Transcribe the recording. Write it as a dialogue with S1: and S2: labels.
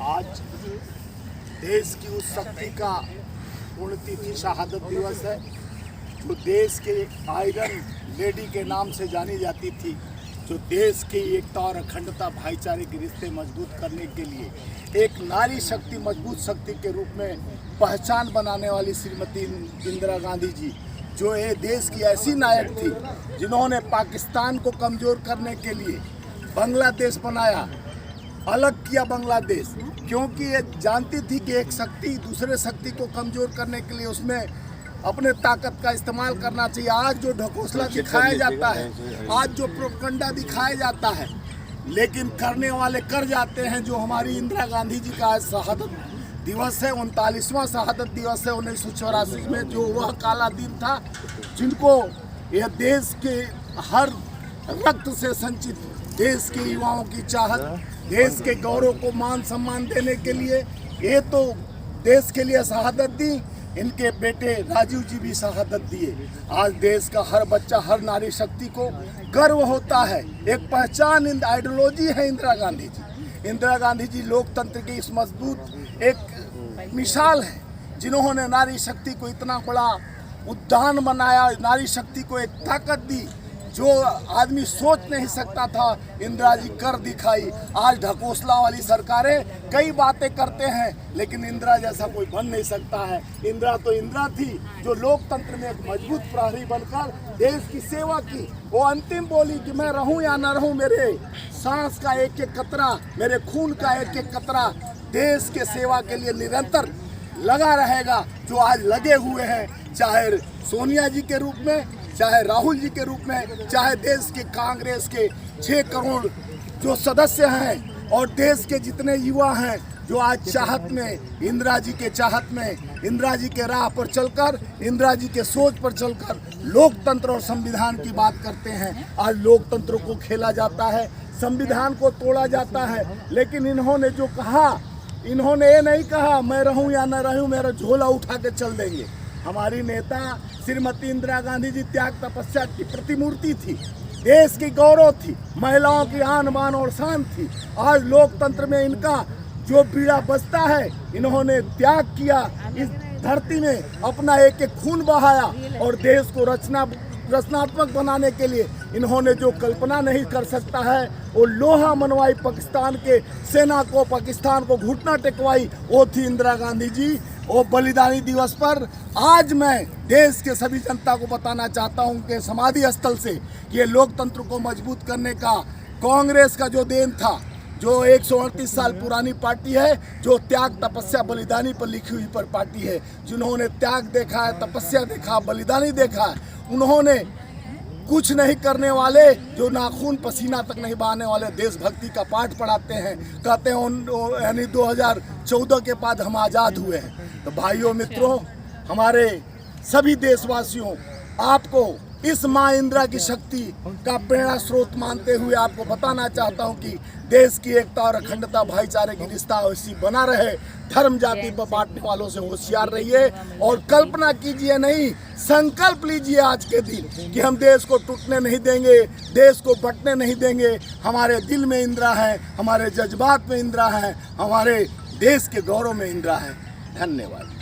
S1: आज देश की उस शक्ति का पुण्यतिथि शहादत दिवस है जो देश के आयरन लेडी के नाम से जानी जाती थी, जो देश की एकता और अखंडता भाईचारे के रिश्ते मजबूत करने के लिए एक नारी शक्ति मजबूत शक्ति के रूप में पहचान बनाने वाली श्रीमती इंदिरा गांधी जी, जो ये देश की ऐसी नायक थी जिन्होंने पाकिस्तान को कमज़ोर करने के लिए बांग्लादेश बनाया, अलग किया बांग्लादेश, क्योंकि ये जानती थी कि एक शक्ति दूसरे शक्ति को कमज़ोर करने के लिए उसमें अपने ताकत का इस्तेमाल करना चाहिए। आज जो ढकोसला दिखाया जाता है, आज जो प्रोपगंडा दिखाया जाता है, लेकिन करने वाले कर जाते हैं। जो हमारी इंदिरा गांधी जी का आज शहादत दिवस है, 39वां शहादत दिवस है 1984 में, जो वह काला दिन था जिनको यह देश के हर रक्त से संचित देश के युवाओं की चाहत, देश के गौरव को मान सम्मान देने के लिए ये तो देश के लिए शहादत दी, इनके बेटे राजीव जी भी शहादत दिए। आज देश का हर बच्चा, हर नारी शक्ति को गर्व होता है। एक पहचान, आइडियोलॉजी है इंदिरा गांधी जी। इंदिरा गांधी जी लोकतंत्र की इस मजबूत एक मिसाल है, जिन्होंने नारी शक्ति को इतना बड़ा उद्यान बनाया, नारी शक्ति को एक ताकत दी जो आदमी सोच नहीं सकता था। इंदिरा जी कर दिखाई। आज ढकोसला वाली सरकारें कई बातें करते हैं, लेकिन इंदिरा जैसा कोई बन नहीं सकता है। इंदिरा तो इंदिरा थी जो लोकतंत्र में एक मजबूत प्रहरी बनकर देश की सेवा की। वो अंतिम बोली कि मैं रहूं या ना रहूं, मेरे सांस का एक एक कतरा, मेरे खून का एक एक कतरा देश के सेवा के लिए निरंतर लगा रहेगा। जो आज लगे हुए हैं, चाहे सोनिया जी के रूप में, चाहे राहुल जी के रूप में, चाहे देश के कांग्रेस के 6 करोड़ जो सदस्य हैं और देश के जितने युवा हैं जो आज चाहत में, इंदिरा जी के चाहत में, इंदिरा जी के राह पर चलकर, इंदिरा जी के सोच पर चलकर लोकतंत्र और संविधान की बात करते हैं। आज लोकतंत्र को खेला जाता है, संविधान को तोड़ा जाता है, लेकिन इन्होंने जो कहा, इन्होंने ये नहीं कहा मैं रहूं या न रहूं, मेरा झोला उठा के चल देंगे। हमारी नेता श्रीमती इंदिरा गांधी जी त्याग तपस्या की प्रतिमूर्ति थी, देश की गौरव थी, महिलाओं की आन बान और शान थी। आज लोकतंत्र में इनका जो बीड़ा बजता है, इन्होंने त्याग किया, इस धरती में अपना एक एक खून बहाया और देश को रचनात्मक बनाने के लिए इन्होंने जो कल्पना नहीं कर सकता है, वो लोहा मनवाई पाकिस्तान के सेना को, पाकिस्तान को घुटना टेकवाई, वो थी इंदिरा गांधी जी। वो बलिदानी दिवस पर आज मैं देश के सभी जनता को बताना चाहता हूं कि समाधि स्थल से ये लोकतंत्र को मजबूत करने का कांग्रेस का जो देन था, जो 138 साल पुरानी पार्टी है, जो त्याग तपस्या बलिदानी पर लिखी हुई पर पार्टी है, जिन्होंने त्याग देखा है, तपस्या देखा, बलिदानी देखा है, उन्होंने कुछ नहीं करने वाले, जो नाखून पसीना तक नहीं बहाने वाले देशभक्ति का पाठ पढ़ाते हैं, कहते हैं यानी 2014 के बाद हम आज़ाद हुए हैं। तो भाइयों मित्रों, हमारे सभी देशवासियों, आपको इस माँ इंदिरा की शक्ति का प्रेरणा स्रोत मानते हुए आपको बताना चाहता हूं कि देश की एकता और अखंडता भाईचारे की रिश्ता ऐसी बना रहे। धर्म जाति पर बांटने वालों से होशियार रहिए और कल्पना कीजिए नहीं, संकल्प लीजिए आज के दिन कि हम देश को टूटने नहीं देंगे, देश को बंटने नहीं देंगे। हमारे दिल में इंदिरा है, हमारे जज्बात में इंदिरा है, हमारे देश के गौरव में इंदिरा है। धन्यवाद।